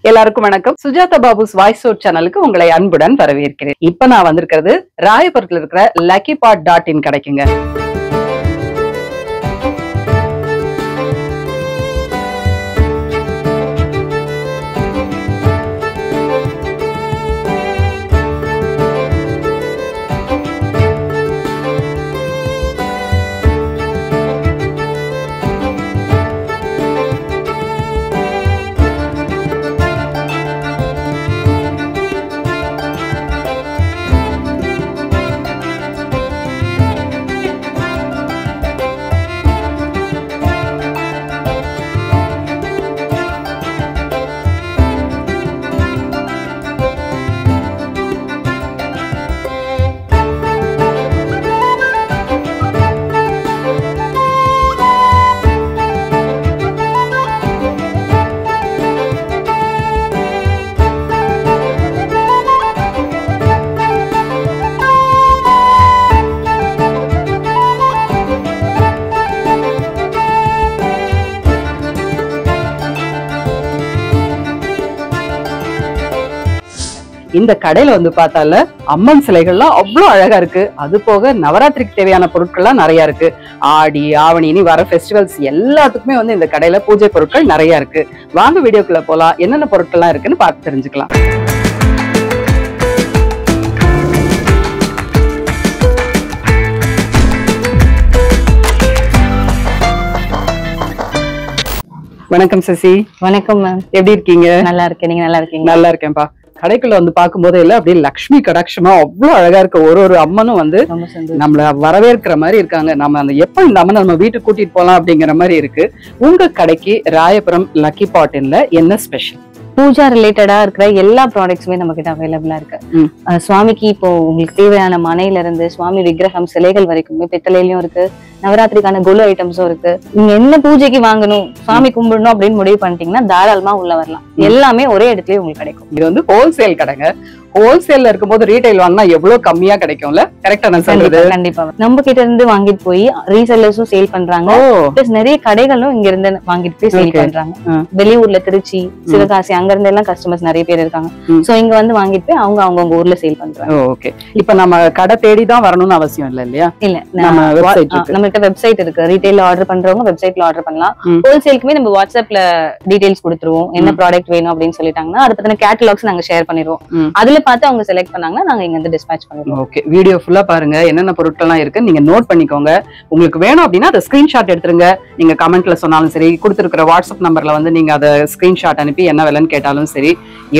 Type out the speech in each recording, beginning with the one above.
எல்லாருக்கும் வணக்கம். Sujatha Babu's voice out சேனலுக்கு உங்களை அன்புடன் வரவேற்கிறேன். இப்ப நான் வந்திருக்கிறது ராயபுரத்துல இருக்கிற luckypot.in கிடைக்குங்க. இந்த கடையில வந்து பார்த்தால அம்மன் சிலைகள்லாம் அவ்வளவு அழகா இருக்கு. அது போக நவராத்திரிக்கு தேவையான பொருட்கள்லாம் நிறைய இருக்கு. ஆடி ஆவணி இனி வர ஃபெஸ்டிவல்ஸ் எல்லாத்துக்குமே வந்து இந்த கடையில பூஜை பொருட்கள் நிறைய இருக்கு. வாங்க வீடியோக்குள்ள போலாம், என்னென்ன பொருட்கள்லாம் இருக்குன்னு பார்த்து தெரிஞ்சுக்கலாம். வணக்கம் சசி. வணக்கம் மேம், எப்படி இருக்கீங்க? நல்லா இருக்கேன், நீங்க நல்லா இருக்கீங்க? நல்லா இருக்கேன்பா. கடைக்குள்ள வந்து பார்க்கும் போதே இல்ல அப்படியே லக்ஷ்மி கடாட்சமா அவ்வளவு அழகா இருக்கு. ஒரு அம்மனும் வந்து நம்மள வரவேற்கிற மாதிரி இருக்காங்க. நம்ம அந்த எப்ப இந்த அம்மனை நம்ம வீட்டுக்கு கூட்டிட்டு போலாம் அப்படிங்கிற மாதிரி இருக்கு. உங்க கடைக்கு ராயபுரம் luckypot.inல என்ன ஸ்பெஷல்? பூஜா ரிலேட்டடா இருக்கிற எல்லா ப்ராடக்ட்ஸுமே நம்ம கிட்ட அவைலபிளா இருக்கு. சுவாமிக்கு இப்போ உங்களுக்கு தேவையான மனையில இருந்து சுவாமி விக்கிரகம் சிலைகள் வரைக்குமே பித்தளையிலயும் இருக்கு. நவராத்திரிக்கான குலு ஐட்டம்ஸும் இருக்கு. நீங்க என்ன பூஜைக்கு வாங்கணும், சாமி கும்பிடணும் அப்படின்னு முடிவு பண்ணிட்டீங்கன்னா தாராளமா உள்ள வரலாம். எல்லாமே ஒரே இடத்துலயே உங்களுக்கு கிடைக்கும். இது வந்து ஹோல்சேல் கடைங்க. ஹோல்சேல்ல இருக்கும்போது ரீட்டைல் வாங்கினா எவ்வளவு கம்மியா கிடைக்கும்ல? கரெக்டா நான் சொல்றது? கண்டிப்பா நம்ம கிட்ட இருந்து வாங்கிட்டு போய் ரீசெல்லர்ஸும் சேல் பண்றாங்க. பிளஸ் நிறைய கடைகளும் இங்க இருந்து வாங்கிட்டு போய் சேல் பண்றாங்க. வெளியூர்ல திருச்சி, சிவகாசி அங்க இருந்து எல்லாம் கஸ்டமர்ஸ் நிறைய பேர் இருக்காங்க. சோ இங்க வந்து வாங்கிட்டு போய் அவங்க ஊர்ல சேல் பண்றாங்க. ஓகே. இப்ப நம்ம கடை தேடி தான் வரணும்னு அவசியம் இல்ல இல்லையா? இல்ல, நம்மகிட்ட வெப்சைட் இருக்கு. ரீட்டைல் ஆர்டர் பண்றவங்க வெப்சைட்ல ஆர்டர் பண்ணலாம். ஹோல்சேலுக்குமே நம்ம வாட்ஸ்அப்ல டீடைல்ஸ் கொடுத்துருவோம். என்ன ப்ராடக்ட் வேணும் அப்படின்னு சொல்லிட்டாங்கன்னா அதை பத்தின கேட்டலாக்ஸ் நாங்க ஷேர் பண்ணிடுவோம். அதுல பார்த்து அவங்க செலக்ட் பண்ணாங்கன்னா நாங்க இங்க இருந்து டிஸ்பேட்ச் பண்ணிடுவோம். ஓகே. வீடியோ ஃபுல்லா பாருங்க, என்னென்ன பொருட்கள்லாம் இருக்கு நீங்க நோட் பண்ணிக்கோங்க. உங்களுக்கு வேணும் அப்படின்னா அதை ஸ்கிரீன்ஷாட் எடுத்துருங்க. நீங்க கமெண்ட்ல சொன்னாலும் சரி, கொடுத்துருக்கிற வாட்ஸ்அப் நம்பர்ல வந்து நீங்க அதை ஸ்கிரீன்ஷாட் அனுப்பி என்ன விலைன்னு கேட்டாலும் சரி,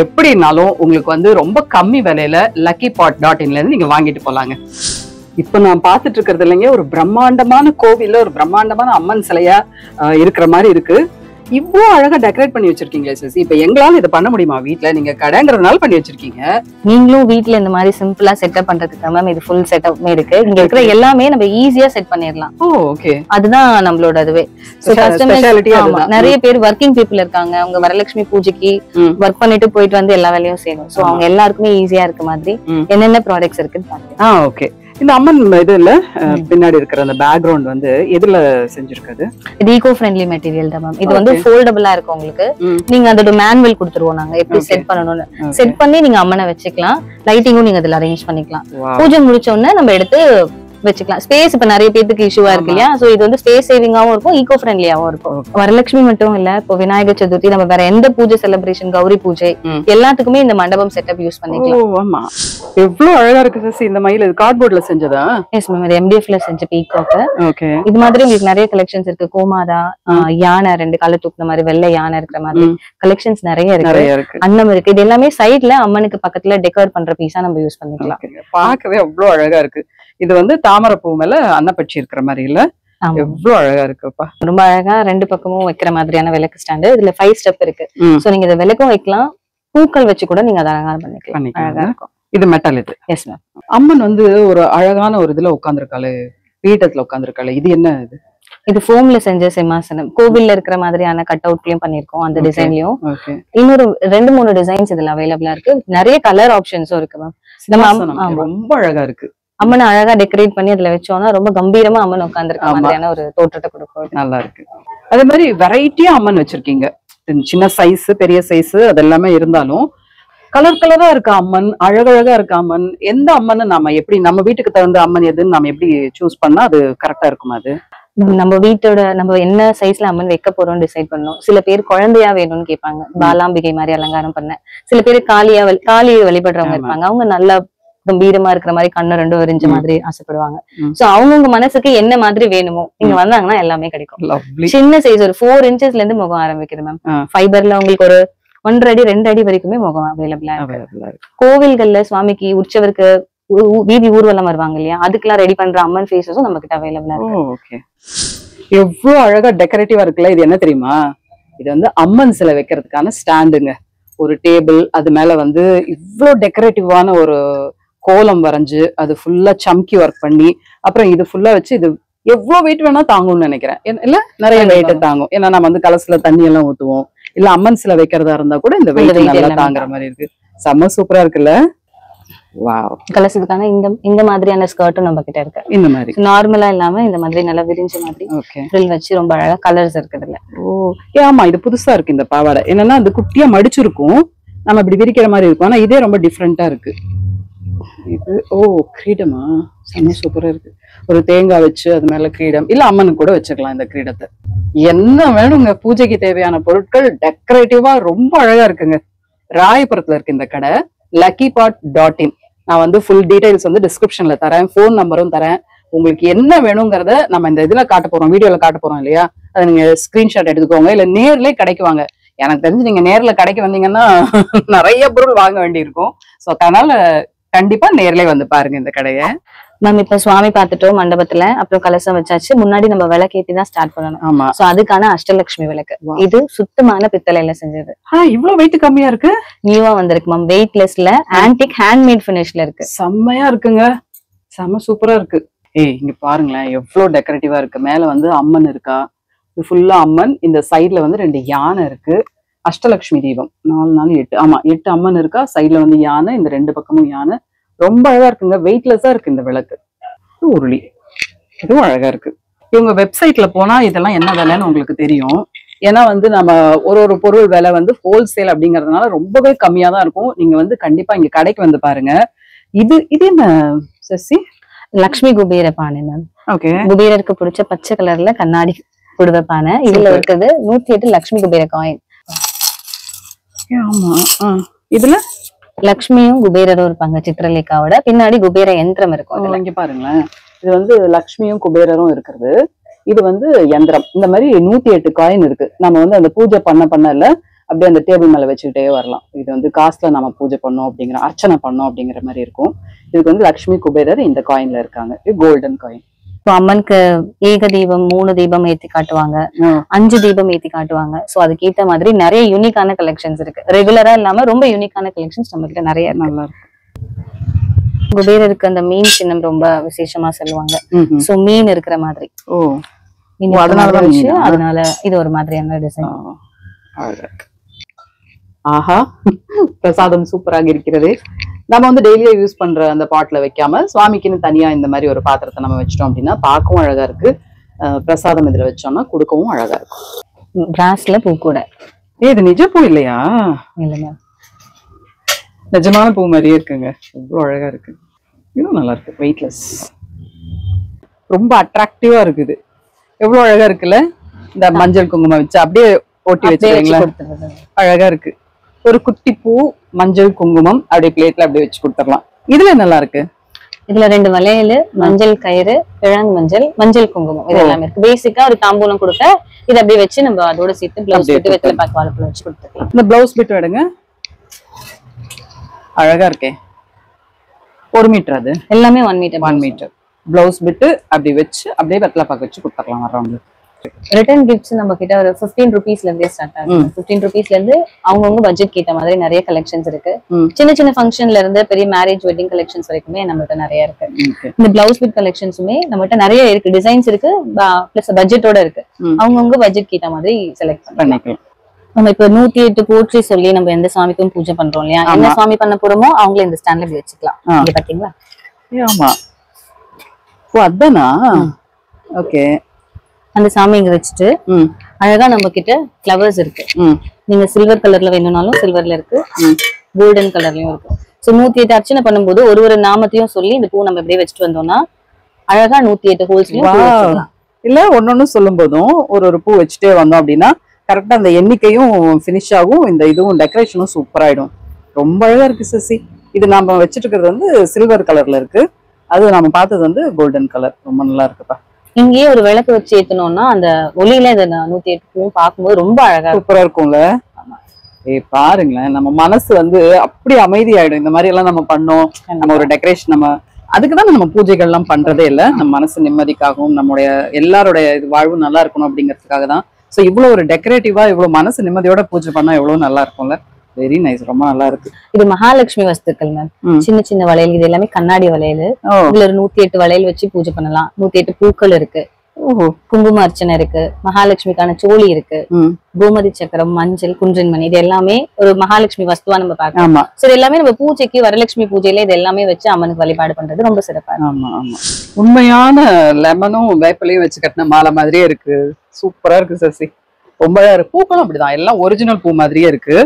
எப்படினாலும் உங்களுக்கு வந்து ரொம்ப கம்மி விலையில luckypot.inல இருந்து நீங்க வாங்கிட்டு போலாங்க. இப்ப நான் பாத்துட்டு இருக்கிறது இல்லைங்க, ஒரு பிரம்மாண்டமான கோவில்ல ஒரு பிரம்மாண்டமான அம்மன் சிலையா இருக்கிற மாதிரி இருக்கு. இவ்வளவு அழகா டெக்கரேட் பண்ணி வச்சிருக்கீங்களே சசி. இப்ப எங்களால இதை பண்ண முடியுமா வீட்டுல? நீங்க கடைங்கிறதுனால பண்ணி வச்சிருக்கீங்க. நீங்களும் வீட்டுல இந்த மாதிரி சிம்பிளா செட்டப் பண்றதுக்கு மேம் இது ஃபுல் செட்டப்மே இருக்கு. இங்க இருக்கிற எல்லாமே நம்ம ஈஸியா செட் பண்ணிடலாம். ஓகே. அதுதான் நம்மளோட அதுவே. நிறைய பேர் ஒர்க்கிங் பீப்புள் இருக்காங்க. அவங்க வரலட்சுமி பூஜைக்கு ஒர்க் பண்ணிட்டு போயிட்டு வந்து எல்லா வேலையும் செய்யணும். சோ அவங்க எல்லாருக்குமே ஈஸியா இருக்க மாதிரி என்னென்ன ப்ராடக்ட்ஸ் இருக்குன்னு பாருங்க. ஓகே. இந்த அம்மன் இது இல்ல பின்னாடி இருக்கிற அந்த பேக்ரவுண்ட் வந்து எதுல செஞ்சிருக்காது? இது ஈகோ ஃப்ரெண்ட்லி மெட்டீரியல் தான் மேம். இது வந்து ஃபோல்டபிளா இருக்கும். உங்களுக்கு நீங்க அதோட மேனுவல் கொடுத்துருவோம் நாங்க எப்படி செட் பண்ணணும்னு. செட் பண்ணி நீங்க அம்மனை வச்சுக்கலாம். லைட்டிங்கும் நீங்க அதுல அரேஞ்ச் பண்ணிக்கலாம். பூஜை முடிச்ச உடனே நம்ம எடுத்து வச்சுக்கலாம். ஸ்பேஸ் இப்ப நிறைய பேருக்கு இஷ்யூவா இருக்கு இல்லையா? சோ இது வந்து ஸ்பேஸ் சேவிங்காவும் இருக்கும், ஈகோ ஃப்ரெண்ட்லியாவும் இருக்கும். வரலட்சுமி மட்டும் இல்ல, இப்போ விநாயகர் சதுர்த்தி, நம்ம வேற எந்த பூஜை செலிப்ரேஷன், கௌரி பூஜை எல்லாத்துக்குமே இந்த மண்டபம் செட்டப் யூஸ் பண்ணிக்கலாம். ஆமா, எவ்வளவு அழகா இருக்கு சசி. இந்த மயில் இது கார்ட்போர்ட்ல செஞ்சதா? எஸ் மேம், இது MDFல செஞ்ச பீகாக். ஓகே. இது மாதிரி உங்களுக்கு நிறைய கலெக்ஷன்ஸ் இருக்கு. கோமாதா, யானை, 2 கால தூக்குன மாதிரி வெள்ளை யானை இருக்கிற மாதிரி கலெக்ஷன்ஸ் நிறைய இருக்கு. அன்னம் இருக்கு. இது எல்லாமே சைட்ல அம்மனுக்கு பக்கத்துல டெக்கோர் பண்ற பீஸா நம்ம யூஸ் பண்ணிக்கலாம். பார்க்கவே அவ்வளவு அழகா இருக்கு. இது வந்து தாமரைப்பூ மேல அன்னப்பட்சி இருக்கிற மாதிரி இல்ல? எவ்வளவு அழகா இருக்குப்பா. ரொம்ப அழகா 2 பக்கமும் வைக்கிற மாதிரியான விளக்கு ஸ்டாண்டு. இதுல 5 ஸ்டெப் இருக்கு. சோ நீங்க இத விளக்கும் வைக்கலாம், பூக்கள் வச்சு கூட நீங்க அதை அலங்காரம் பண்ணிக்கலாம். அழகா இருக்கும். இது மெட்டல். இது எஸ் மேம். அம்மன் வந்து ஒரு அழகான ஒரு இதுல உட்கார்ந்துருக்காளு, பீட்டத்துல உட்கார்ந்துருக்காளு. இது என்ன? இது ஃபோம்ல செஞ்ச சிம்மாசனம். கோவில்ல இருக்கிற மாதிரியான கட் அவுட்லயும் பண்ணிருக்கோம். அந்த டிசைன்லயும் இன்னொரு 2-3 டிசைன்ஸ் இதுல அவைலபிளா இருக்கு. நிறைய கலர் ஆப்ஷன்ஸும் இருக்கு மேம். ரொம்ப அழகா இருக்கு. அம்மனை அழகா டெக்கரேட் பண்ணி அதுல வச்சோம்னா ரொம்ப கம்பீரமா அம்மன் உட்கார்ந்துருக்க மாதிரியான ஒரு தோற்றத்தை கொடுக்கும். நல்லா இருக்கு. அதே மாதிரி வெரைட்டியா அம்மன் வச்சிருக்கீங்க. சின்ன சைஸ் பெரிய சைஸ் அதெல்லாமே இருந்தாலும் கலர் கலரா இருக்க அம்மன், அழகழகா இருக்க அம்மன். எந்த அம்மன் நாம எப்படி நம்ம வீட்டுக்கு தகுந்த அம்மன் எதுன்னு நம்ம எப்படி சூஸ் பண்ணா அது கரெக்டா இருக்குமா? அது நம்ம வீட்டோட நம்ம என்ன சைஸ்ல அம்மன் வைக்க போறோம் டிசைட் பண்ணணும். சில பேர் குழந்தையா வேணும்னு கேட்பாங்க, பாலாம்பிகை மாதிரி அலங்காரம் பண்ண. சில பேர் காளியை வழிபடுறவங்க இருப்பாங்க, அவங்க நல்லா கம்பீரமா இருக்கிற மாதிரி கண்ணு ரெண்டும் விரிஞ்ச மாதிரி ஆசைப்படுவாங்க. சோ அவங்கவுங்க மனசுக்கு என்ன மாதிரி வேணுமோ நீங்க வந்தாங்கன்னா எல்லாமே கிடைக்கும். சின்ன சைஸ் ஒரு 4 inchesல இருந்து முகம் ஆரம்பிக்குது மேம். ஃபைபர்ல உங்களுக்கு ஒரு 1.5 அடி 2 அடி வரைக்குமே முகம் அவைலபிளா இருக்கு. கோவில்கள்ல சுவாமிக்கு உற்சவருக்கு வீதி ஊர்வலம் வருவாங்க இல்லையா, அதுக்கெல்லாம் ரெடி பண்ற அம்மன் ஃபேஸஸும் நம்ம கிட்ட அவைலபிளா இருக்கு. எவ்வளவு அழகா டெக்கரேட்டிவா இருக்குல்ல. இது என்ன தெரியுமா? இது வந்து அம்மன் சிலை வைக்கிறதுக்கான ஸ்டாண்டுங்க. ஒரு டேபிள், அது மேல வந்து இவ்வளவு டெக்கரேட்டிவான ஒரு கோலம் வரைஞ்சு அது ஃபுல்லா சம்கி ஒர்க் பண்ணி அப்புறம் இது ஃபுல்லா வச்சு இது எவ்வளவு வெயிட் வேணா தாங்கும்னு நினைக்கிறேன். இல்ல நிறைய வெயிட் தாங்கும். ஏன்னா நம்ம வந்து கலசல தண்ணி எல்லாம் ஊத்துவோம். இல்ல அம்மன் சிலை வைக்கிறதா இருந்தா கூட இந்த வெயிட் நல்லா தாங்குற மாதிரி இருக்கு. செம்ம சூப்பரா இருக்குல்ல. வாவ். கலசத்துக்கான இந்த மாதிரியான ஸ்கர்ட்டும் நம்ம கிட்ட இருக்கு. இந்த மாதிரி நார்மலா இல்லாம இந்த மாதிரி நல்லா விரிஞ்ச மாதிரி ஃப்ரில் வச்சு ரொம்ப அழகா கலர்ஸ் இருக்குதுல்ல. ஆமா, இது புதுசா இருக்கு. இந்த பாவாடை என்னன்னா அது குட்டியா மடிச்சிருக்கும், நம்ம இப்படி விரிக்கிற மாதிரி இருக்கும். ஆனா இதே ரொம்ப டிஃப்ரெண்டா இருக்கு. இது கிரீடமா? செம்ம சூப்பரா இருக்கு. ஒரு தேங்காய் வச்சு அது மேல கிரீடம், இல்ல அம்மனுக்கு கூட வச்சுக்கலாம் இந்த கிரீடத்தை. என்ன வேணுங்க, பூஜைக்கு தேவையான பொருட்கள் டெக்கரேட்டிவா ரொம்ப அழகா இருக்குங்க. ராயபுரத்துல இருக்கு இந்த கடை, luckypot.in. நான் வந்து ஃபுல் டீடைல்ஸ் வந்து டிஸ்கிரிப்ஷன்ல தரேன், போன் நம்பரும் தரேன். உங்களுக்கு என்ன வேணுங்கிறத நம்ம இந்த இதுல காட்ட போறோம், வீடியோல காட்ட போறோம் இல்லையா, அதை நீங்க ஸ்கிரீன்ஷாட் எடுத்துக்கோங்க. இல்ல நேர்லயே கடைக்கு வாங்க. எனக்கு தெரிஞ்சு நீங்க நேர்ல கடைக்கு வந்தீங்கன்னா நிறைய பொருள் வாங்க வேண்டி இருக்கும். சோ அதனால கண்டிப்பா நேர்லயே வந்து பாருங்க இந்த கடையை. மேம் இப்ப சுவாமி பார்த்துட்டோம் மண்டபத்துல, அப்புறம் கலசம் வச்சாச்சு. முன்னாடி நம்ம விளக்கேத்தி தான் ஸ்டார்ட் பண்ணணும். ஆமா. சோ அதுக்கான அஷ்டலட்சுமி விளக்கு. இது சுத்தமான பித்தளையில செஞ்சது. இவ்வளவு வெயிட் கம்மியா இருக்கு. நியூவா வந்திருக்கு மேம், வெயிட்லெஸ்ல ஆன்டிக் ஹேண்ட்மேட் பினிஷ்ல இருக்கு. செம்மையா இருக்குங்க, செம்ம சூப்பரா இருக்கு. இங்க பாருங்களேன் எவ்வளவு டெக்கரேட்டிவா இருக்கு. மேல வந்து அம்மன் இருக்கா, இது ஃபுல்லா அம்மன். இந்த சைட்ல வந்து 2 யானை இருக்கு. அஷ்டலட்சுமி தீபம் 4 4 8. ஆமா, 8 அம்மன் இருக்கா. சைட்ல வந்து யானை, இந்த 2 பக்கமும் யானை. ரொம்ப அழகா இருக்குங்க. வெயிட்லெஸ்ஸா இருக்கு இந்த விளக்கு. உருளி இதுவும் அழகா இருக்கு. இவங்க வெப்சைட்ல போனா இதெல்லாம் என்ன விலைன்னு உங்களுக்கு தெரியும். ஏன்னா வந்து நம்ம ஒரு பொருள் விலை வந்து ஹோல்சேல் அப்படிங்கறதுனால ரொம்பவே கம்மியா தான் இருக்கும். நீங்க வந்து கண்டிப்பா இங்க கடைக்கு வந்து பாருங்க. இது என்ன சசி? லக்ஷ்மி குபேர பானை மேம். ஓகே. குபேரருக்கு பிடிச்ச பச்சை கலர்ல கண்ணாடி புடுவ பானை. இதுல இருக்குது 108 லக்ஷ்மி குபேர காயின். ஆமா. இதுல லக்ஷ்மியும் குபேரரும் இருப்பாங்க. சித்திரலேகாவோட பின்னாடி குபேர யந்திரம் இருக்கும். இங்க பாருங்களேன், இது வந்து லக்ஷ்மியும் குபேரரும் இருக்கிறது. இது வந்து யந்திரம். இந்த மாதிரி 108 காயின் இருக்கு. நம்ம வந்து அந்த பூஜை பண்ணல அப்படியே அந்த டேபிள் மேல வச்சுக்கிட்டே வரலாம். இது வந்து காசுல நம்ம பூஜை பண்ணோம் அப்படிங்கிற, அர்ச்சனை பண்ணோம் அப்படிங்கிற மாதிரி இருக்கும். இதுக்கு வந்து லக்ஷ்மி குபேரர் இந்த காயின்ல இருக்காங்க. இது கோல்டன் காயின். அம்மனுக்கு ஏக தீபம் 3 தீபம் ஏத்தி காட்டுவாங்க, 5 தீபம் ஏத்தி காட்டுவாங்க. சோ அதுக்கு ஏத்த மாதிரி நிறைய யூனிக்கான கலெக்ஷன்ஸ் இருக்கு. ரெகுலரா இல்லாம ரொம்ப யூனிக்கான கலெக்ஷன்ஸ் நம்ம கிட்ட நிறைய நல்லா இருக்கு. குபேரருக்கு அந்த மீன் சின்னம் ரொம்ப விசேஷமா சொல்லுவாங்க. சோ மீன் இருக்கிற மாதிரி. அதனால இது ஒரு மாதிரியான டிசைன். ஆஹா, பிரசாதம் சூப்பராக இருக்கிறது. நம்ம வந்து டெய்லியா யூஸ் பண்ற அந்த பாட்ல வைக்காம சுவாமிக்குன்னு தனியா இந்த மாதிரி ஒரு பாத்திரத்தை நம்ம வச்சிட்டோம் அப்படின்னா பார்க்கவும் அழகா இருக்கு. பிரசாதம் இதுல வச்சோம்னா கொடுக்கவும் அழகா இருக்கும். கிராஸ்ல பூ கூட. இது நிஜ பூ இல்லையா? இல்லைங்க, நிஜமான பூ மாதிரியே இருக்குங்க. எவ்வளவு அழகா இருக்கு. இதுவும் நல்லா இருக்கு. வெயிட்லெஸ், ரொம்ப அட்ராக்டிவா இருக்குது. எவ்வளவு அழகா இருக்குல்ல. இந்த மஞ்சள் குங்குமம் வச்சு அப்படியே ஒட்டி வச்சுருங்களா, அழகா இருக்கு. ஒரு குட்டி பூ, மஞ்சள் குங்குமம் அப்படியே பிளேட்ல அப்படியே வச்சு கொடுத்துடலாம். இதுல நல்லா இருக்கு. இதுல 2 வளையல், மஞ்சள் கயிறு, கிழங்கு மஞ்சள், மஞ்சள் குங்குமம் இதெல்லாம் இருக்கு. பேசிக்கா ஒரு தாம்பூலம் கொடுக்க இதை அப்படியே வச்சு நம்ம அதோட சேர்த்து பிளவுஸ் பிட் வெத்தலை பாக்கு வாழைப்பழம் வச்சு கொடுத்துக்கலாம். இந்த பிளவுஸ் பிட் எடுங்க, அழகா இருக்கே. 1 மீட்டர், அது எல்லாமே 1 மீட்டர். 1 மீட்டர் பிளவுஸ் பிட் அப்படி வச்சு அப்படியே வெத்தலை பாக்கு வச்சு கொடுத்துடலாம் வர்றவங்களுக்கு. ரிட்டர்ன் கிஃப்ட்ஸ் நம்ம கிட்ட ஒரு 15 rupeesல இருந்தே ஸ்டார்ட் ஆகும். 15 rupeesல இருந்து அவங்கவுங்க பட்ஜெட் கேட்ட மாதிரி நிறைய கலெக்ஷன்ஸ் இருக்கு. சின்ன சின்ன ஃபங்க்ஷன்ல இருந்து பெரிய மேரேஜ் வெட்டிங் கலெக்ஷன்ஸ் வரைக்குமே நம்மகிட்ட நிறைய இருக்கு. இந்த பிளவுஸ் பிட் கலெக்ஷன்ஸுமே நம்மகிட்ட நிறைய இருக்கு. டிசைன்ஸ் இருக்கு, பிளஸ் பட்ஜெட்டோட இருக்கு. அவங்கவுங்க பட்ஜெட் கேட்ட மாதிரி செலக்ட் பண்ணிக்கலாம். நம்ம இப்ப 108 போற்றி சொல்லி நம்ம எந்த சாமிக்கும் பூஜை பண்றோம் இல்லையா, என்ன சாமி பண்ண போறோமோ அவங்கள இந்த ஸ்டாண்ட்ல இப்படி வச்சுக்கலாம். இங்க பாத்தீங்களா? ஆமா. ஓ அதானா? ஓகே. அந்த சாமி இங்க வச்சுட்டு அழகா நம்ம கிட்ட ஃப்ளவர்ஸ் இருக்கு. நீங்க சில்வர் கலர்ல வேணும்னாலும் சில்வர்ல இருக்கு, கோல்டன் கலர்லயும் இருக்கு. சோ 108 அர்ச்சனை பண்ணும்போது ஒரு நாமத்தையும் சொல்லி இந்த பூ நம்ம இப்படியே வச்சுட்டு வந்தோம்னா அழகா 108 ஹோல்ஸ்லயும் இல்ல ஒன்னொன்னு சொல்லும் போதும் ஒரு பூ வச்சுட்டே வந்தோம் அப்படின்னா கரெக்டா அந்த எண்ணிக்கையும் பினிஷ் ஆகும், இந்த இதுவும் டெக்கரேஷனும் சூப்பர் ஆயிடும். ரொம்ப அழகா இருக்கு சசி. இது நாம வச்சிட்டு இருக்கிறது வந்து சில்வர் கலர்ல இருக்கு, அது நாம பார்த்தது வந்து கோல்டன் கலர். ரொம்ப நல்லா இருக்குப்பா. இங்கேயே ஒரு விளக்கு வச்சு ஏத்தணும்னா அந்த ஒளியில இந்த 108 பூவும் பார்க்கும்போது ரொம்ப அழகா சூப்பரா இருக்கும்ல. பாருங்களேன், நம்ம மனசு வந்து அப்படி அமைதியாயிடும் இந்த மாதிரி எல்லாம் நம்ம பண்ணோம். நம்ம ஒரு டெக்கரேஷன் நம்ம அதுக்குதான் நம்ம பூஜைகள் எல்லாம் பண்றதே இல்லை, நம்ம மனசு நிம்மதிக்காகவும் நம்முடைய எல்லாருடைய வாழ்வு நல்லா இருக்கணும் அப்படிங்கிறதுக்காக தான். சோ இவ்வளவு ஒரு டெக்கரேட்டிவா இவ்வளவு மனசு நிம்மதியோட பூஜை பண்ணா எவ்வளவு நல்லா இருக்கும்ல. வெரி நைஸ், ரொம்ப நல்லா இருக்கு. இது மகாலட்சுமி வஸ்துக்கள் மேம். சின்ன சின்ன வளையல், இது எல்லாமே கண்ணாடி வளையல். இதுல ஒரு 108 வளையல் வச்சு பூஜை பண்ணலாம். 108 பூக்கள் இருக்கு, குங்கும அர்ச்சனை இருக்கு, மகாலட்சுமிக்கான சோழி இருக்கு, கோமதி சக்கரம், மஞ்சள், குன்றன்மணி, இது எல்லாமே ஒரு மகாலட்சுமி வஸ்துவா நம்ம பார்க்கலாம். சரி, எல்லாமே நம்ம பூஜைக்கு வரலட்சுமி பூஜையில இது எல்லாமே வச்சு அம்மனுக்கு வழிபாடு பண்றது ரொம்ப சிறப்பா இருக்கு. உண்மையான லெமனும் வேப்பிலையும் வச்சு கட்டின மாலை மாதிரியே இருக்கு, சூப்பரா இருக்கு சசி. ரொம்ப பூக்களும் அப்படிதான், எல்லாம் ஒரிஜினல் பூ மாதிரியே இருக்கு.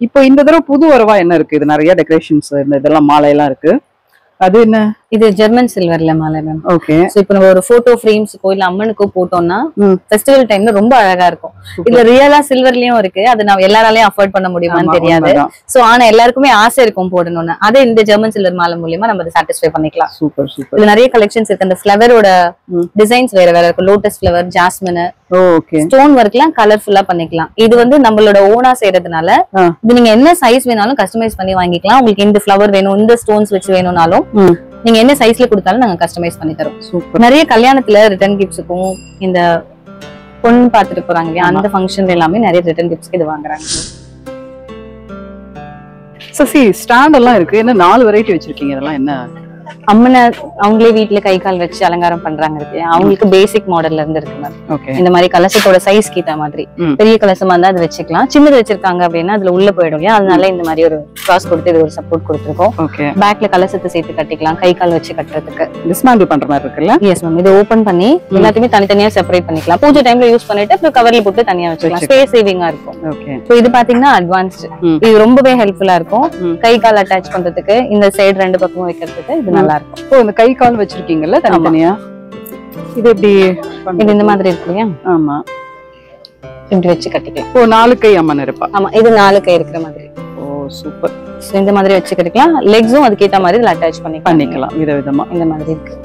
இப்போ இந்த தடவை புது வரவா என்ன இருக்கு? இது நிறைய டெக்கரேஷன்ஸ், இதெல்லாம் மாலையெல்லாம் இருக்கு. அது என்ன? இது ஜெர்மன் சில்வர்ல மாலை மேம். ஓகே. சோ இப்போ நம்ம ஒரு போட்டோ ஃப்ரேம்ஸ்க்கோ இல்ல அம்மனுக்கோ போட்டோம்னா ஃபெஸ்டிவல் டைம்ல ரொம்ப அழகா இருக்கும். இதுல ரியலா சில்வர்லயும் இருக்கு, அது நான் எல்லாராலையும் அஃபோர்ட் பண்ண முடியுமான்னு தெரியாது. சோ ஆனா எல்லாருக்குமே ஆசை இருக்கும் போடணும்னு. அதே இந்த ஜெர்மன் சில்வர் மாலை மூலமா நம்ம அதை சாட்டிஸ்ஃபை பண்ணிக்கலாம். Super super. இதுல நிறைய கலெக்ஷன்ஸ் இருக்கு. அந்த ஃபிளவரோட டிசைன்ஸ் வேற வேற இருக்கும். லோட்டஸ் ஃபிளவர், ஜாஸ்மின், ஸ்டோன் ஒர்க்லாம் கலர்ஃபுல்லா பண்ணிக்கலாம். இது வந்து நம்மளோட ஓனா செய்யறதுனால இது நீங்க என்ன சைஸ் வேணாலும் கஸ்டமைஸ் பண்ணி வாங்கிக்கலாம். உங்களுக்கு இந்த ஃபிளவர் வேணும், இந்த ஸ்டோன்ஸ் வச்சு வேணும்னாலும் நீங்க என்ன சைஸ்ல கொடுத்தாலும் நாங்க கஸ்டமைஸ் பண்ணி தரோம். நிறைய கல்யாணத்துல ரிட்டர்ன் கிஃப்ட்ஸுக்கும் இந்த பொண்ணு பாத்துட்டு போறாங்க இல்லையா, அந்த ஃபங்க்ஷன் எல்லாமே நிறைய ரிட்டர்ன் கிஃப்ட்ஸ்க்கு இது வாங்குறாங்க. சசி, ஸ்டாண்ட் எல்லாம் இருக்கு, என்ன 4 வெரைட்டி வச்சிருக்கீங்க? இதெல்லாம் என்ன? அம்மனை அவங்களே வீட்டுல கை கால் வச்சு அலங்காரம் பண்றாங்க இருக்கு, அவங்களுக்கு பேசிக் மாடல்ல இருந்து இருக்கு மேம். இந்த மாதிரி கலசத்தோட சைஸ் கேட்ட மாதிரி பெரிய கலசமா இருந்தா அது வச்சுக்கலாம். சின்னது வச்சிருக்காங்க அப்படின்னா அதுல உள்ள போயிடும் இல்லையா, அதனால இந்த மாதிரி ஒரு கிராஸ் கொடுத்து இது ஒரு சப்போர்ட் கொடுத்துருக்கோம். பேக்ல கலசத்தை சேர்த்து கட்டிக்கலாம், கை கால் வச்சு கட்டுறதுக்கு. டிஸ்மேண்டில் பண்ற மாதிரி இருக்குல்ல? Yes ma'am. இதை ஓபன் பண்ணி எல்லாத்தையுமே தனித்தனியா செப்பரேட் பண்ணிக்கலாம். பூஜை டைம்ல யூஸ் பண்ணிட்டு அப்புறம் கவர்ல போட்டு தனியா வச்சுக்கலாம். ஸ்பேஸ் சேவிங்கா இருக்கும். இது பாத்தீங்கன்னா அட்வான்ஸ்ட், இது ரொம்பவே ஹெல்ப்ஃபுல்லா இருக்கும். கை கால் அட்டாச் பண்றதுக்கு, இந்த சைடு 2 பக்கமும் வைக்கிறதுக்கு இது நல்லா இருக்கும். ஓ, இந்த கை கால் வச்சிருக்கீங்கல்ல தனித்தனியா, இது எப்படி? இது இந்த மாதிரி இருக்கு இல்லையா? ஆமா, இப்படி வச்சு கட்டிக்கலாம். ஓ, 4 கை அம்மன் இருப்பா. ஆமா, இது 4 கை இருக்கிற மாதிரி. ஓ சூப்பர். இந்த மாதிரி வச்சுக்கலாம். லெக்ஸும் அதுக்கு ஏத்த மாதிரி இதுல அட்டாச் பண்ணிக்கலாம். விதவிதமா இந்த மாதிரி இருக்கு.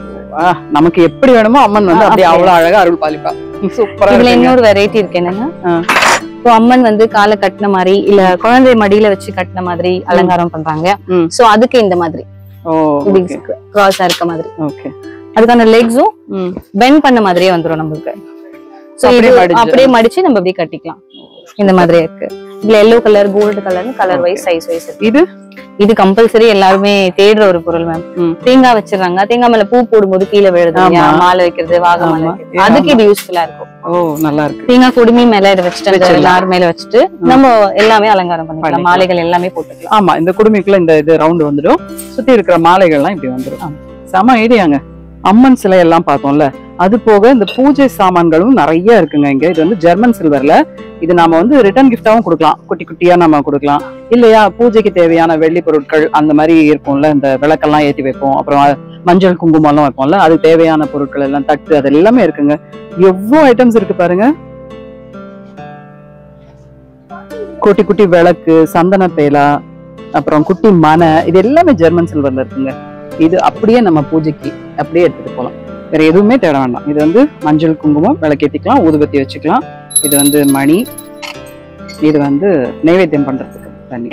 நமக்கு எப்படி வேணுமோ அம்மன் வந்து அப்படியே அவ்வளவு அழகா அருள் பாலிப்பா. சூப்பரா. இதுல இன்னொரு வெரைட்டி இருக்கு. என்னன்னா இப்போ அம்மன் வந்து காலை கட்டின மாதிரி இல்ல குழந்தை மடியில வச்சு கட்டின மாதிரி அலங்காரம் பண்றாங்க. சோ அதுக்கு இந்த மாதிரி கிராஸா இருக்க மாதிரி. அதுக்கான லெக்ஸும் பெண்ட் பண்ண மாதிரியே வந்துரும் நம்மளுக்கு. அப்படியே மடிச்சு நம்ம அப்படியே கட்டிக்கலாம். இந்த மாதிரி இருக்கு. இதுல yellow colour, gold colour, colour wise, size wise இருக்கு. இது கம்பல்சரி எல்லாருமே தேடுற ஒரு பொருள் மேம். தேங்காய் வச்சிடறாங்க, தேங்காய் மேல பூ போடும்போது கீழே விழுது, மாலை வைக்கிறது, வாகை மாலை, அதுக்கு இது யூஸ்ஃபுல்லா இருக்கும். நல்லா இருக்கு. தேங்காய் குடுமி மேல இதை வச்சுட்டு எல்லாரும் மேல வச்சுட்டு நம்ம எல்லாமே அலங்காரம் பண்ணிக்கலாம். மாலைகள் எல்லாமே போட்டுக்கலாம். ஆமா, இந்த குடுமிக்குள்ள இந்த இது ரவுண்ட் வந்துடும், சுத்தி இருக்கிற மாலைகள்லாம் இப்படி வந்துடும். செம ஐடியாங்க. அம்மன் சிலை எல்லாம் பார்த்தோம்ல, அது போக இந்த பூஜை சாமான்களும் நிறைய இருக்குங்க இங்க. இது வந்து ஜெர்மன் சில்வர்ல. இது நாம வந்து ரிட்டர்ன் கிஃப்டாவும் கொடுக்கலாம், குட்டி குட்டியா நம்ம கொடுக்கலாம். இல்லையா பூஜைக்கு தேவையான வெள்ளி பொருட்கள் அந்த மாதிரி இருக்கும்ல, இந்த விளக்கெல்லாம் ஏற்றி வைப்போம், அப்புறம் மஞ்சள் குங்குமம் எல்லாம் வைப்போம்ல, அது தேவையான பொருட்கள் எல்லாம், தட்டு, அது எல்லாமே இருக்குங்க. எவ்வளவு ஐட்டம்ஸ் இருக்கு பாருங்க. குட்டி குட்டி விளக்கு, சந்தன பேலா, அப்புறம் குட்டி மனை, இது எல்லாமே ஜெர்மன் சில்வர்ல இருக்குங்க. இது அப்படியே நம்ம பூஜைக்கு அப்படியே எடுத்துட்டு போகலாம், வேற எதுவுமே தேட வேண்டாம். இது வந்து மஞ்சள் குங்குமம் விளக்கேற்றிக்கலாம், ஊதுபத்தி வச்சுக்கலாம். இது வந்து மணி, இது வந்து நைவேத்தியம் பண்றதுக்கு தண்ணி.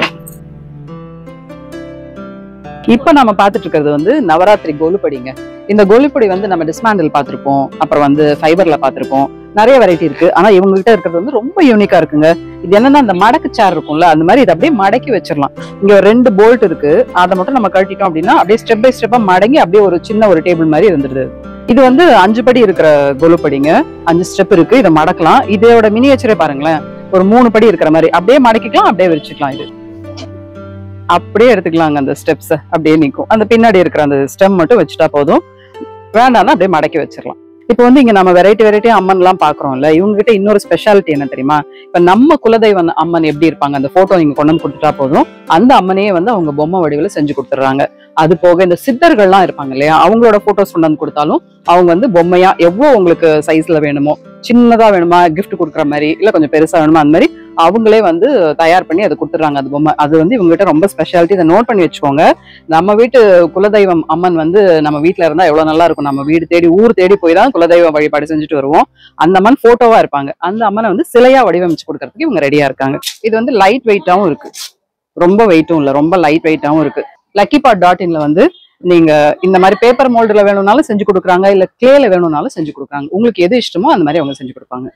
இப்ப நம்ம பாத்துட்டு இருக்கிறது வந்து நவராத்திரி கோலுப்படிங்க. இந்த கோலுப்படி வந்து நம்ம டிஸ்மேண்டில் பார்த்திருப்போம், அப்புறம் வந்து ஃபைபர்ல பார்த்திருப்போம், நிறைய வெரைட்டி இருக்கு. ஆனா இவங்க கிட்ட இருக்கிறது வந்து ரொம்ப யூனிக்கா இருக்குங்க. இது என்னன்னா அந்த மடக்கு சேர் இருக்கும்ல, அந்த மாதிரி இதை அப்படியே மடக்கி வச்சிடலாம். இங்க ஒரு 2 போல்ட் இருக்கு, அதை மட்டும் நம்ம கழட்டிட்டோம் அப்படின்னா அப்படியே ஸ்டெப் பை ஸ்டெப்பா மடங்கி அப்படியே ஒரு சின்ன ஒரு டேபிள் மாதிரி இருந்துருது. இது வந்து 5 படி இருக்கிற கோலுப்படிங்க, 5 ஸ்டெப் இருக்கு. இதை மடக்கலாம். இதோட மினியேச்சரே பாருங்களேன், ஒரு 3 படி இருக்கிற மாதிரி அப்படியே மடக்கிக்கலாம், அப்படியே விரிச்சுக்கலாம். இது அப்படியே எடுத்துக்கலாங்க. அந்த ஸ்டெப்ஸ் அப்படியே நிற்கும். அந்த பின்னாடி இருக்கிற அந்த ஸ்டெம் மட்டும் வச்சுட்டா போதும், வேண்டாம்னா அப்படியே மடக்கி வச்சிடலாம். இப்போ வந்து இங்க நம்ம வெரைட்டி அம்மன் எல்லாம் பாக்குறோம்ல, இவங்க கிட்ட இன்னொரு ஸ்பெஷாலிட்டி என்ன தெரியுமா? இப்ப நம்ம குலதெய்வ அம்மன் எப்படி இருப்பாங்க, அந்த போட்டோ நீங்க கொண்டு வந்து கொடுத்துட்டா போதும், அந்த அம்மனையே வந்து அவங்க பொம்மை வடிவில் செஞ்சு கொடுத்துட்றாங்க. அது போக இந்த சித்தர்கள்லாம் இருப்பாங்க இல்லையா, அவங்களோட போட்டோஸ் கொண்டு வந்து கொடுத்தாலும் அவங்க வந்து பொம்மையா எவ்வளவு உங்களுக்கு சைஸ்ல வேணுமோ, சின்னதா வேணுமா கிஃப்ட் கொடுக்குற மாதிரி, இல்ல கொஞ்சம் பெருசா வேணுமா, அந்த மாதிரி அவங்களே வந்து தயார் பண்ணி அதை கொடுத்துட்றாங்க அது பொம்மை. அது வந்து இவங்க கிட்ட ரொம்ப ஸ்பெஷாலிட்டி. இதை நோட் பண்ணி வச்சுக்கோங்க. நம்ம வீட்டு குலதெய்வம் அம்மன் வந்து நம்ம வீட்டுல இருந்தா எவ்வளவு நல்லா இருக்கும். நம்ம வீடு தேடி ஊர் தேடி போய் தான் குலதெய்வ வழிபாடு செஞ்சுட்டு வருவோம். அந்த அம்மன் போட்டோவா இருப்பாங்க. அந்த அம்மனை வந்து சிலையா வடிவமைச்சு கொடுக்கறதுக்கு இவங்க ரெடியா இருக்காங்க. இது வந்து லைட் வெயிட்டாவும் இருக்கு, ரொம்ப வெயிட்டும் இல்ல, ரொம்ப லைட் வெயிட்டாவும் இருக்கு. luckypot.inல வந்து நீங்க இந்த மாதிரி பேப்பர் மோல்டுல வேணும்னாலும் செஞ்சு கொடுக்குறாங்க, இல்ல கிளேல வேணும்னாலும் செஞ்சு கொடுக்குறாங்க. உங்களுக்கு எது இஷ்டமோ அந்த மாதிரி அவங்க செஞ்சு கொடுப்பாங்க.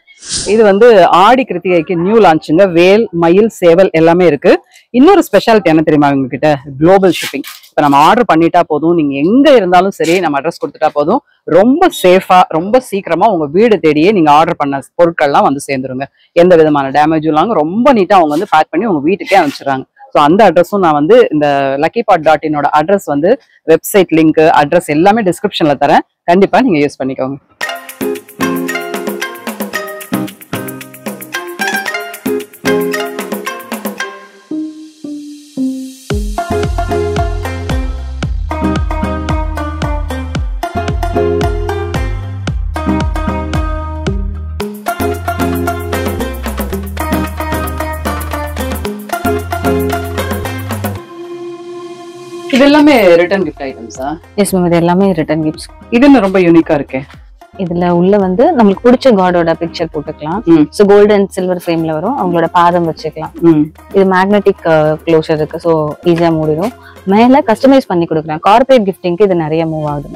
இது வந்து ஆடி கிருத்திகைக்கு நியூ லான்ச்சுங்க. வேல், மயில், சேவல் எல்லாமே இருக்கு. இன்னொரு ஸ்பெஷாலிட்டி என்ன தெரியுமா இவங்க கிட்ட? Global shipping. இப்ப நம்ம ஆர்டர் பண்ணிட்டா போதும், நீங்க எங்க இருந்தாலும் சரி நம்ம அட்ரஸ் கொடுத்துட்டா போதும், ரொம்ப சேஃபா ரொம்ப சீக்கிரமா உங்க வீடு தேடியே நீங்க ஆர்டர் பண்ண பொருட்கள்லாம் வந்து சேர்ந்துருங்க. எந்த விதமான டேமேஜும் இல்லாம ரொம்ப நீட்டா அவங்க வந்து பேக் பண்ணி உங்க வீட்டுக்கே அனுப்பிச்சிடுறாங்க. ஸோ அந்த அட்ரஸும் நான் வந்து இந்த luckypot.inோட அட்ரஸ் வந்து வெப்சைட் லிங்க் அட்ரஸ் எல்லாமே டிஸ்கிரிப்ஷன்ல தரேன். கண்டிப்பா நீங்க யூஸ் பண்ணிக்கோங்க. இது எல்லாமே ரிட்டர்ன் கிஃப்ட் ஐட்டம்ஸா? எஸ் மேம், இது எல்லாமே ரிட்டர்ன் கிஃப்ட்ஸ். இது என்ன ரொம்ப யூனிக்கா இருக்கே. இதுல உள்ள வந்து நம்மளுக்கு பிடிச்ச காடோட பிக்சர் போட்டுக்கலாம். சோ கோல்டு அண்ட் சில்வர் ஃப்ரேம்ல வரும். அவங்களோட பாதம் வச்சுக்கலாம். இது மேக்னெட்டிக் க்ளோஷர் இருக்கு, சோ ஈஸியா மூடிடும். மேல கஸ்டமைஸ் பண்ணி கொடுக்குறேன். கார்பரேட் கிஃப்டிங்க்கு இது நிறைய மூவ் ஆகுது.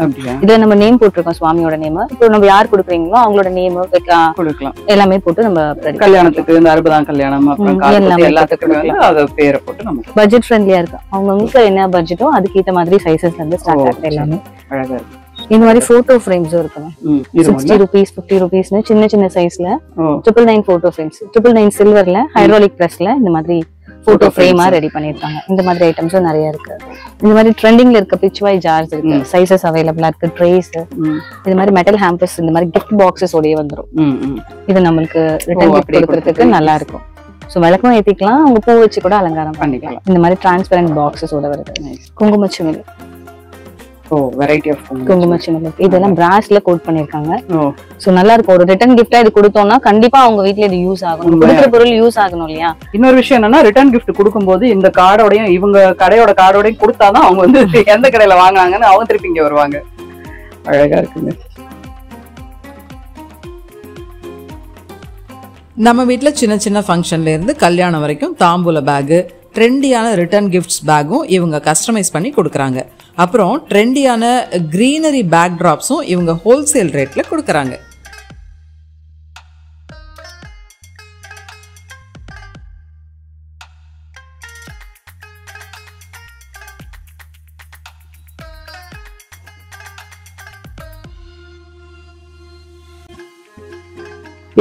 இதுல நம்ம நேம் போட்டிருக்கோம், சுவாமியோட நேம். இப்போ நம்ம யார் கொடுக்குறீங்களோ அவங்களோட நேம் கொடுக்கலாம், எல்லாமே போட்டு நம்ம கல்யாணத்துக்கு, இந்த 60ஆம் கல்யாணம், எல்லாத்துக்கும் அது பேரை போட்டு நம்ம பட்ஜெட் ஃப்ரெண்ட்லியா இருக்கு. அவங்களுக்கு என்ன பட்ஜெட்டோ அதுக்கேற்ற மாதிரி சைசஸ்ல இருந்து ஸ்டார்ட் ஆகுது. எல்லாமே அழகா இருக்கு. இந்த மாதிரி போட்டோ ஃப்ரேம்ஸும் இருக்குங்க. 60 rupees 50 rupees சின்ன சைஸ்ல 999 போட்டோ ஃப்ரேம்ஸ், 999 சில்வர்ல ஹைட்ராலிக் பிரஸ்ல இந்த மாதிரி போட்டோ ஃப்ரேமா ரெடி பண்ணிருக்காங்க. இந்த மாதிரி ஐட்டம்ஸும் நிறைய இருக்கு. இந்த மாதிரி ட்ரெண்டிங்ல இருக்க பிச்வாய் ஜார்ஸ் இருக்கு, சைசஸ் அவைலபிளா இருக்கு, ட்ரேஸ், இந்த மாதிரி மெட்டல் ஹேம்பர்ஸ், இந்த மாதிரி கிஃப்ட் பாக்ஸஸ் ஓடியே வந்துரும். இது நம்மளுக்கு ரிட்டர்ன் கிஃப்ட் கொடுக்கறதுக்கு நல்லா இருக்கும். சோ விளக்கும் ஏத்திக்கலாம், அவங்க பூ வச்சு கூட அலங்காரம் பண்ணிக்கலாம். இந்த மாதிரி டிரான்ஸ்பரண்ட் பாக்ஸஸ் ஓட வருது. குங்குமச்சிமிழ், வெரைட்டி ஆஃப் குங்குமச்சிமிழ் இதெல்லாம் பிராஸ்ல கோட் பண்ணிருக்காங்க. சோ நல்லா இருக்கும். ஒரு ரிட்டர்ன் கிஃப்டா இது கொடுத்தோம்னா கண்டிப்பா அவங்க வீட்ல இது யூஸ் ஆகும். கொடுக்குற பொருள் யூஸ் ஆகணும் இல்லையா? இன்னொரு விஷயம் என்னன்னா, ரிட்டர்ன் கிஃப்ட் கொடுக்கும்போது இந்த கார்டோடையும் இவங்க கடையோட கார்டோடையும் கொடுத்தாதான் அவங்க வந்து எந்த கடையில வாங்குனாங்கன்னு அவங்க திருப்பி இங்க வருவாங்க. அழகா இருக்குங்க. நம்ம வீட்டில் சின்ன சின்ன ஃபங்க்ஷன்ல இருந்து கல்யாணம் வரைக்கும் தாம்பூல பேகு, ட்ரெண்டியான ரிட்டர்ன் கிஃப்ட்ஸ் பேக்கும் இவங்க கஸ்டமைஸ் பண்ணி கொடுக்குறாங்க. அப்புறம் ட்ரெண்டியான கிரீனரி பேக் ட்ராப்ஸும் இவங்க ஹோல்சேல் ரேட்ல கொடுக்குறாங்க.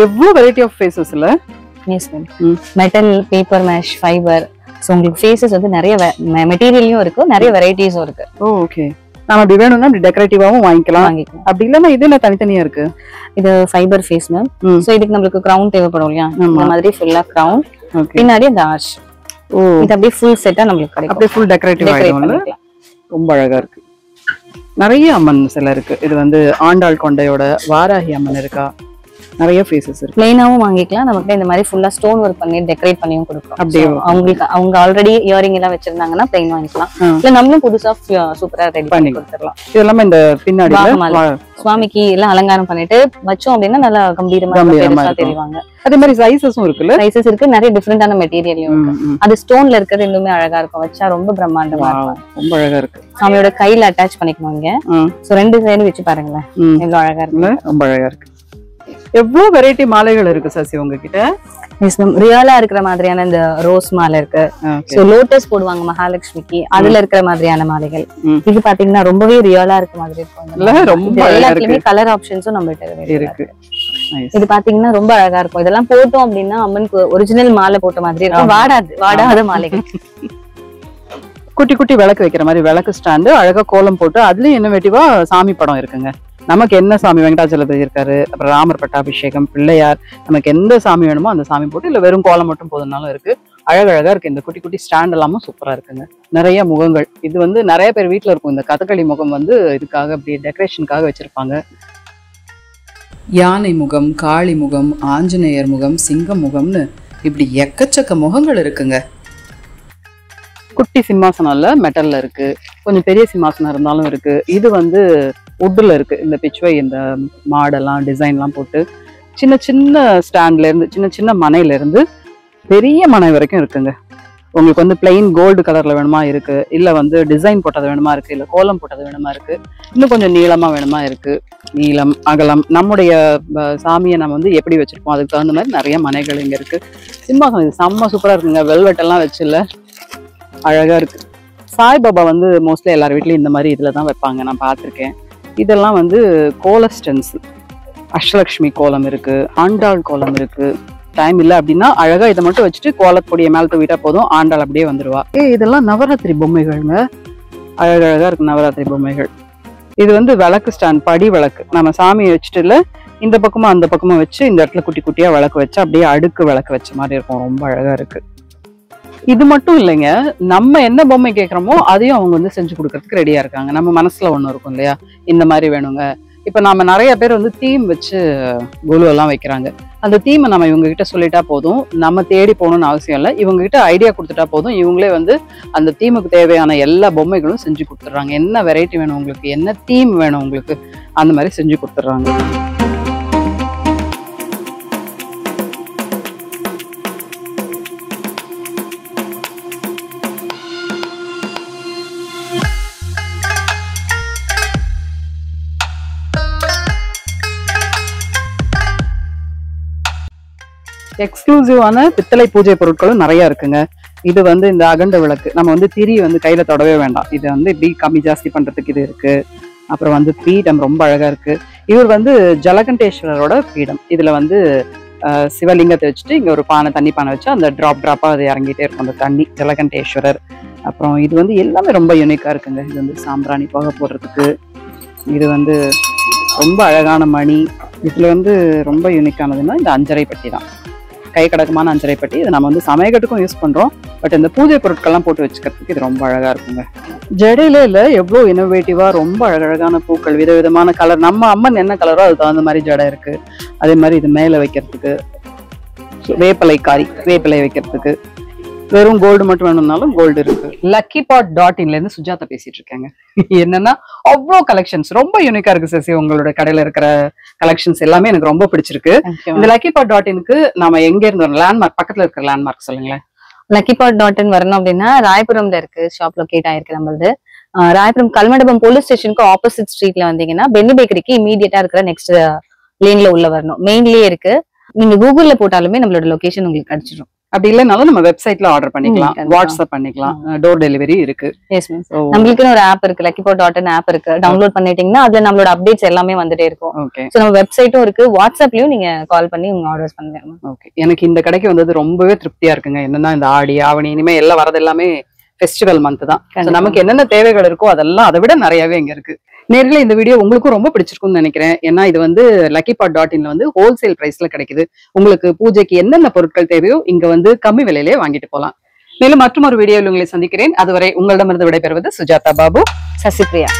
எவ்வளவு வெரைட்டி ஆஃப் ஃபேஸஸ் இல்ல? Yes ma'am. Metal, paper mesh, fibre, so உங்களுக்கு ஃபேஸஸ் வந்து நிறைய மெட்டீரியலும் இருக்கு, நிறைய வெரைட்டிஸும் இருக்கு. ஓகே. நாம அப்படி வேணும்னா அப்படி டெக்கரேட்டிவாவும் வாங்கிக்கலாம். அப்படி இல்லன்னா இது என்ன தனித்தனியா இருக்கு? இது ஃபைபர் ஃபேஸ் மேம். சோ இதுக்கு நம்மளுக்கு கிரவுன் தேவைப்படும் இல்லையா? இந்த மாதிரி ஃபுல்லா கிரவுன், பின்னாடி அந்த ஆர்ச். இது அப்படியே ஃபுல் செட்டா நம்மளுக்கு கிடைக்கும். அப்படியே ஃபுல் டெக்கரேட்டிவ் ஆயிடும்ல. ரொம்ப அழகா இருக்கு. நிறைய அம்மன் சிலை இருக்கு. இது வந்து ஆண்டாள் கொண்டையோட வாராகி அம்மன் இருக்கா, நிறைய ஃபேஸஸ் இருக்கு. பிளைனாவும் வாங்கிக்கலாம். நமக்கு இந்த மாதிரி ஃபுல்லா ஸ்டோன் ஒர்க் பண்ணி டெக்கரேட் பண்ணியும் கொடுப்போம். அப்படியே அவங்களுக்கு அவங்க ஆல்ரெடி இயரிங் எல்லாம் வச்சிருந்தாங்கன்னா பிளைன் வாங்கிக்கலாம். இல்ல நம்மளும் புதுசா சூப்பரா ரெடி பண்ணி கொடுத்துடலாம். இதெல்லாம் இந்த பின்னாடி சுவாமிக்கு எல்லாம் அலங்காரம் பண்ணிட்டு வச்சோம் அப்படின்னா நல்லா கம்பீரமா தெரிவாங்க. அதே மாதிரி சைசஸும் இருக்குல்ல? சைசஸ் இருக்கு, நிறைய டிஃபரெண்டான மெட்டீரியலும் இருக்கு. அது ஸ்டோன்ல இருக்கிறது இன்னுமே அழகா இருக்கும். வச்சா ரொம்ப பிரம்மாண்டமா இருக்கும். ரொம்ப அழகா இருக்கு. சாமியோட கையில அட்டாச் பண்ணிக்கணும் இங்க. சோ ரெண்டு சைடு வச்சு பாருங்களேன், எவ்வளவு அழகா இருக்கு. ரொம்ப அழகா இருக்கு. எவ்வளவு வெரைட்டி மாலைகள் இருக்கு சசி உங்ககிட்ட? ரியலா இருக்கிற மாதிரியான இந்த ரோஸ் மாலை இருக்கு. சோ லோட்டஸ் போடுவாங்க மகாலட்சுமிக்கு, அதுல இருக்கிற மாதிரியான மாலைகள். இது பாத்தீங்கன்னா ரொம்பவே ரியலா இருக்க மாதிரி இருக்கும். எல்லாத்துலயுமே கலர் ஆப்ஷன்ஸும் நம்மகிட்ட இருக்கு. இது பாத்தீங்கன்னா ரொம்ப அழகா இருக்கும். இதெல்லாம் போட்டோம் அப்படின்னா அம்மனுக்கு ஒரிஜினல் மாலை போட்ட மாதிரி இருக்கும். வாடாத மாலைகள். குட்டி குட்டி விளக்கு வைக்கிற மாதிரி விளக்கு ஸ்டாண்டு, அழகா கோலம் போட்டு அதுலயும் இன்னோவேட்டிவா சாமி படம் இருக்குங்க. நமக்கு என்ன சாமி வெங்கடாச்சலபதி இருக்காரு, அப்புறம் ராமர் பட்டாபிஷேகம், பிள்ளையார், நமக்கு எந்த சாமி வேணுமோ அந்த சாமி போட்டு, இல்ல வெறும் கோலம் மட்டும் போதுனாலும் இருக்கு. அழகழகா இருக்கு. இந்த குட்டி குட்டி ஸ்டாண்ட் எல்லாமும் சூப்பரா இருக்குங்க. நிறைய முகங்கள். இது வந்து நிறைய பேர் வீட்டுல இருக்கும். இந்த கதகளி முகம் வந்து இதுக்காக அப்படி டெக்கரேஷனுக்காக வச்சிருப்பாங்க. யானை முகம், காளி முகம், ஆஞ்சநேயர் முகம், சிங்கம் முகம்னு இப்படி எக்கச்சக்க முகங்கள் இருக்குங்க. குட்டி சிம்மாசனம் இல்ல, மெட்டல்ல இருக்கு. கொஞ்சம் பெரிய சிம்மாசனம் இருந்தாலும் இருக்கு. இது வந்து உட்ல இருக்கு. இந்த பிச்சுவை, இந்த மாடெல்லாம் டிசைன்லாம் போட்டு சின்ன சின்ன ஸ்டாண்ட்ல இருந்து, சின்ன சின்ன மனையில இருந்து பெரிய மனை வரைக்கும் இருக்குங்க. உங்களுக்கு வந்து பிளெயின் கோல்டு கலர்ல வேணுமா இருக்கு, இல்ல வந்து டிசைன் போட்டது வேணுமா இருக்கு, இல்ல கோலம் போட்டது வேணுமா இருக்கு, இன்னும் கொஞ்சம் நீளமா வேணுமா இருக்கு. நீளம், அகலம், நம்முடைய சாமியை நம்ம வந்து எப்படி வச்சிருப்போம் அதுக்கு தகுந்த மாதிரி நிறைய மனைகள் இங்க இருக்கு. சிம்மாசனம் இது செம்ம சூப்பரா இருக்குங்க. வெல்வெட் எல்லாம் வச்சுல அழகா இருக்கு. சாய்பாபா வந்து மோஸ்ட்லி எல்லார் வீட்லயும் இந்த மாதிரி இதுலதான் வைப்பாங்க, நான் பார்த்திருக்கேன். இதெல்லாம் வந்து கோல ஸ்டென்ஸ். அஷ்டலட்சுமி கோலம் இருக்கு, ஆண்டாள் கோலம் இருக்கு. டைம் இல்லை அப்படின்னா அழகா இதை மட்டும் வச்சுட்டு கோலப்பொடியை மேல தூவிட்டா போதும், ஆண்டாள் அப்படியே வந்துருவா. இதெல்லாம் நவராத்திரி பொம்மைகள்ங்க. அழகழகா இருக்கு நவராத்திரி பொம்மைகள். இது வந்து விளக்கு ஸ்டாண்ட், படி விளக்கு. நம்ம சாமியை வச்சுட்டு இல்ல இந்த பக்கமும் அந்த பக்கமும் வச்சு இந்த இடத்துல குட்டி குட்டியா விளக்கு வச்சு அப்படியே அடுக்கு விளக்கு வச்ச மாதிரி இருக்கும். ரொம்ப அழகா இருக்கு. இது மட்டும் இல்லைங்க, நம்ம என்ன பொம்மை கேட்குறோமோ அதையும் அவங்க வந்து செஞ்சு கொடுக்கறதுக்கு ரெடியா இருக்காங்க. நம்ம மனசுல ஒண்ணு இருக்கும் இல்லையா, இந்த மாதிரி வேணுங்க. இப்ப நாம நிறைய பேர் வந்து தீம் வச்சு குலு எல்லாம் வைக்கிறாங்க. அந்த தீமை நம்ம இவங்க கிட்ட சொல்லிட்டா போதும், நம்ம தேடி போகணும்னு அவசியம் இல்லை. இவங்க கிட்ட ஐடியா கொடுத்துட்டா போதும், இவங்களே வந்து அந்த தீமுக்கு தேவையான எல்லா பொம்மைகளும் செஞ்சு கொடுத்துட்றாங்க. என்ன வெரைட்டி வேணும் உங்களுக்கு, என்ன தீம் வேணும் உங்களுக்கு, அந்த மாதிரி செஞ்சு கொடுத்துட்றாங்க. எக்ஸ்க்ளூசிவான பித்தளை பூஜை பொருட்களும் நிறைய இருக்குங்க. இது வந்து இந்த அகண்ட விளக்கு, நம்ம வந்து திரி வந்து கையில தொடவே வேண்டாம். இது வந்து இப்படி கம்மி ஜாஸ்தி பண்றதுக்கு இது இருக்கு. அப்புறம் வந்து பீடம் ரொம்ப அழகா இருக்கு. இவர் வந்து ஜலகண்டேஸ்வரரோட பீடம். இதுல வந்து சிவலிங்கத்தை வச்சுட்டு இங்க ஒரு பானை, தண்ணி பானை வச்சு அந்த டிராப்பா அது இறங்கிட்டே இருக்கும் அந்த தண்ணி. ஜலகண்டேஸ்வரர். அப்புறம் இது வந்து எல்லாமே ரொம்ப யூனிக்கா இருக்குங்க. இது வந்து சாம்பிராணி போக போடுறதுக்கு. இது வந்து ரொம்ப அழகான மணி. இதுல வந்து ரொம்ப யூனிக்கானதுன்னா இந்த அஞ்சரை பெட்டி தான். கை கடக்கமான அஞ்சரை பெட்டி. இது நம்ம வந்து சமயக்கட்டுக்கும் யூஸ் பண்றோம். பட் இந்த பூஜை பொருட்கள்லாம் போட்டு வச்சுக்கிறதுக்கு இது ரொம்ப அழகா இருக்குங்க. ஜடையில இல்ல எவ்வளவு இனோவேட்டிவா ரொம்ப அழகழகான பூக்கள், விதவிதமான கலர். நம்ம அம்மன் என்ன கலரோ அது தகுந்த மாதிரி ஜடை இருக்கு. அதே மாதிரி இது மேல வைக்கிறதுக்கு, வேப்பிலை காரி வேப்பிலை வைக்கிறதுக்கு. வெறும் கோல்டு மட்டும் வேணும்னாலும் கோல்டு இருக்கு. luckypot.in இருந்து சுஜாதா பேசிட்டு இருக்காங்க. என்னன்னா அவ்வளோ கலெக்ஷன்ஸ் ரொம்ப யூனிக்கா இருக்கு சசி. உங்களோட கடையில இருக்கிற கலெக்ஷன்ஸ் எல்லாமே எனக்கு ரொம்ப பிடிச்சிருக்கு. இந்த luckypot.in-க்கு நாம எங்க இருந்து வரோம்? லேண்ட்மார்க், பக்கத்துல இருக்கிற லேண்ட்மார்க் சொல்லுங்களேன். luckypot.in வரணும் அப்படின்னா ராயபுரம்ல இருக்கு, ஷாப் லொகேட் ஆயிருக்கு நம்மளது. ராயபுரம் கல்மண்டபம் போலீஸ் ஸ்டேஷனுக்கு ஆப்போசிட் ஸ்ட்ரீட்ல வந்தீங்கன்னா பென்னி பேக்கரிக்கு இமீடியட்டா இருக்கிற நெக்ஸ்ட் லேன்ல உள்ள வரணும். மெயின்லயே இருக்கு. நீங்க கூகுள்ல போட்டாலுமே நம்மளோட லொகேஷன் உங்களுக்கு கிடைச்சிடும். அப்படி இல்லைனாலும் நம்ம வெப்சைட்ல ஆர்டர் பண்ணிக்கலாம், வாட்ஸ்அப் பண்ணிக்கலாம், டோர் டெலிவரி இருக்கு. நம்மளுக்குன்னு ஒரு ஆப் இருக்கு, luckypot.in ஆப் இருக்கு. டவுன்லோட் பண்ணிட்டீங்கன்னா அதுல நம்மளோட அப்டேட்ஸ் எல்லாமே வந்துட்டே இருக்கும். சோ நம்ம வெப்சைட்டும் இருக்கு, வாட்ஸ்அப்லயும் நீங்க கால் பண்ணி உங்க ஆர்டர்ஸ் பண்ணலாம். ஓகே, எனக்கு இந்த கடைக்கு வந்தது ரொம்பவே திருப்தியா இருக்குங்க. என்னன்னா இந்த ஆடி ஆவணி இனிமே எல்லாம் வரது எல்லாமே ஃபெஸ்டிவல் மந்த் தான். நமக்கு என்னென்ன தேவைகள் இருக்கோ அதெல்லாம் அதை விட நிறையவே இங்க இருக்கு. நேரில் இந்த வீடியோ உங்களுக்கும் ரொம்ப பிடிச்சிருக்கும்னு நினைக்கிறேன். ஏன்னா இது வந்து luckypot.in வந்து ஹோல்சேல் பிரைஸ்ல கிடைக்குது. உங்களுக்கு பூஜைக்கு என்னென்ன பொருட்கள் தேவையோ இங்க வந்து கம்மி விலையிலே வாங்கிட்டு போகலாம். மேலும் மற்றும் ஒரு வீடியோவில் உங்களை சந்திக்கிறேன். அதுவரை உங்களிடமிருந்து விடைபெறுவது சுஜாதா பாபு, சசிபிரியா.